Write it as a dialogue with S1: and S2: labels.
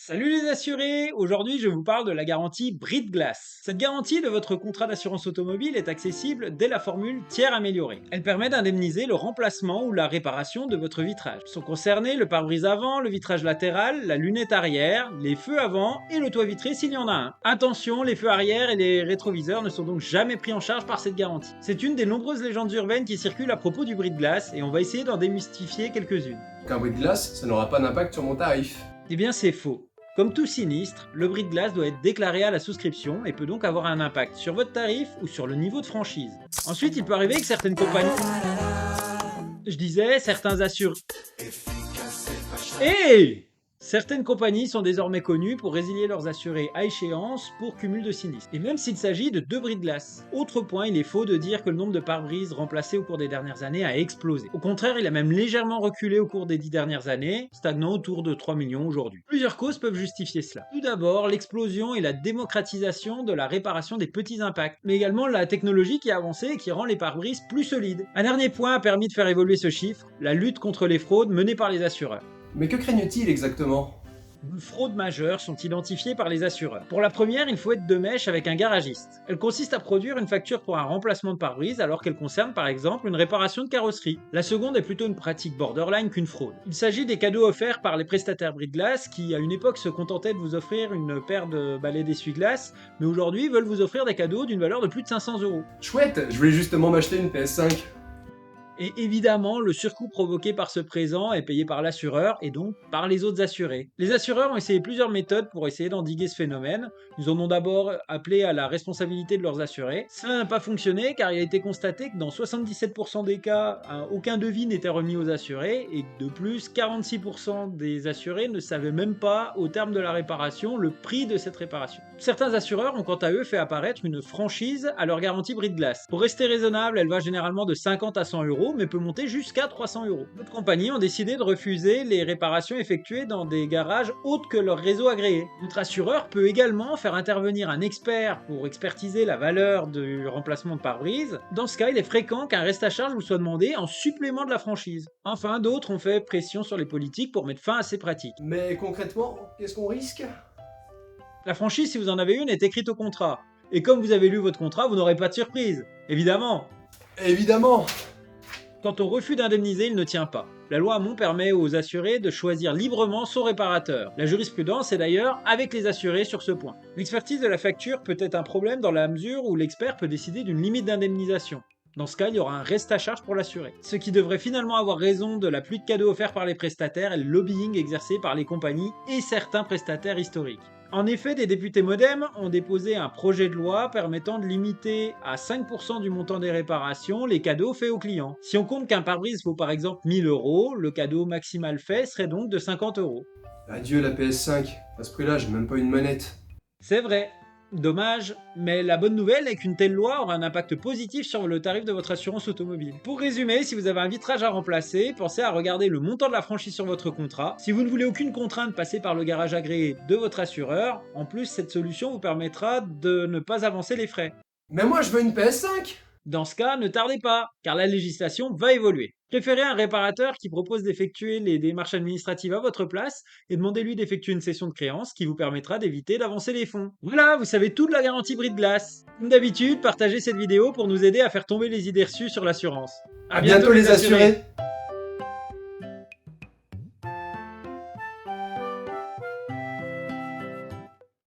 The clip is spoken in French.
S1: Salut les assurés! Aujourd'hui, je vous parle de la garantie Bris de glace. Cette garantie de votre contrat d'assurance automobile est accessible dès la formule tiers améliorée. Elle permet d'indemniser le remplacement ou la réparation de votre vitrage. Sont concernés le pare-brise avant, le vitrage latéral, la lunette arrière, les feux avant et le toit vitré s'il y en a un. Attention, les feux arrière et les rétroviseurs ne sont donc jamais pris en charge par cette garantie. C'est une des nombreuses légendes urbaines qui circulent à propos du bris de glace et on va essayer d'en démystifier quelques-unes.
S2: Qu'un bris de glace, ça n'aura pas d'impact sur mon tarif.
S1: Eh bien, c'est faux. Comme tout sinistre, le bris de glace doit être déclaré à la souscription et peut donc avoir un impact sur votre tarif ou sur le niveau de franchise. Ensuite, il peut arriver que certaines compagnies... Je disais, certains assurent... Hey! Certaines compagnies sont désormais connues pour résilier leurs assurés à échéance pour cumul de sinistres, et même s'il s'agit de deux bris de glace. Autre point, il est faux de dire que le nombre de pare-brises remplacés au cours des dernières années a explosé. Au contraire, il a même légèrement reculé au cours des 10 dernières années, stagnant autour de 3 millions aujourd'hui. Plusieurs causes peuvent justifier cela. Tout d'abord, l'explosion et la démocratisation de la réparation des petits impacts, mais également la technologie qui a avancé et qui rend les pare-brises plus solides. Un dernier point a permis de faire évoluer ce chiffre, la lutte contre les fraudes menée par les assureurs.
S2: Mais que craignent-ils exactement?
S1: De fraudes majeures sont identifiées par les assureurs. Pour la première, il faut être de mèche avec un garagiste. Elle consiste à produire une facture pour un remplacement de pare-brise alors qu'elle concerne par exemple une réparation de carrosserie. La seconde est plutôt une pratique borderline qu'une fraude. Il s'agit des cadeaux offerts par les prestataires bris de glace qui à une époque se contentaient de vous offrir une paire de balais d'essuie-glace, mais aujourd'hui veulent vous offrir des cadeaux d'une valeur de plus de 500 €.
S2: Chouette, je voulais justement m'acheter une PS5.
S1: Et évidemment, le surcoût provoqué par ce présent est payé par l'assureur et donc par les autres assurés. Les assureurs ont essayé plusieurs méthodes pour essayer d'endiguer ce phénomène. Ils en ont d'abord appelé à la responsabilité de leurs assurés. Cela n'a pas fonctionné car il a été constaté que dans 77% des cas, aucun devis n'était remis aux assurés et que de plus, 46% des assurés ne savaient même pas, au terme de la réparation, le prix de cette réparation. Certains assureurs ont quant à eux fait apparaître une franchise à leur garantie bris de glace. Pour rester raisonnable, elle va généralement de 50 à 100 €, mais peut monter jusqu'à 300 €. D'autres compagnies ont décidé de refuser les réparations effectuées dans des garages autres que leur réseau agréé. Notre assureur peut également faire intervenir un expert pour expertiser la valeur du remplacement de pare-brise. Dans ce cas, il est fréquent qu'un reste à charge vous soit demandé en supplément de la franchise. Enfin, d'autres ont fait pression sur les politiques pour mettre fin à ces pratiques.
S2: Mais concrètement, qu'est-ce qu'on risque?
S1: La franchise, si vous en avez une, est écrite au contrat. Et comme vous avez lu votre contrat, vous n'aurez pas de surprise. Évidemment.
S2: Évidemment.
S1: Quant au refus d'indemniser, il ne tient pas. La loi Hamon permet aux assurés de choisir librement son réparateur. La jurisprudence est d'ailleurs avec les assurés sur ce point. L'expertise de la facture peut être un problème dans la mesure où l'expert peut décider d'une limite d'indemnisation. Dans ce cas, il y aura un reste à charge pour l'assuré. Ce qui devrait finalement avoir raison de la pluie de cadeaux offerts par les prestataires et le lobbying exercé par les compagnies et certains prestataires historiques. En effet, des députés modem ont déposé un projet de loi permettant de limiter à 5% du montant des réparations les cadeaux faits aux clients. Si on compte qu'un pare-brise vaut par exemple 1000 €, le cadeau maximal fait serait donc de 50 €.
S2: Adieu la PS5. À ce prix-là, j'ai même pas une manette.
S1: C'est vrai. Dommage, mais la bonne nouvelle est qu'une telle loi aura un impact positif sur le tarif de votre assurance automobile. Pour résumer, si vous avez un vitrage à remplacer, pensez à regarder le montant de la franchise sur votre contrat. Si vous ne voulez aucune contrainte passer par le garage agréé de votre assureur, en plus cette solution vous permettra de ne pas avancer les frais.
S2: Mais moi, je veux une PS5.
S1: Dans ce cas, ne tardez pas, car la législation va évoluer. Préférez un réparateur qui propose d'effectuer les démarches administratives à votre place et demandez-lui d'effectuer une cession de créance qui vous permettra d'éviter d'avancer les fonds. Voilà, vous savez tout de la garantie bris de glace. Comme d'habitude, partagez cette vidéo pour nous aider à faire tomber les idées reçues sur l'assurance.
S2: À bientôt les assurés.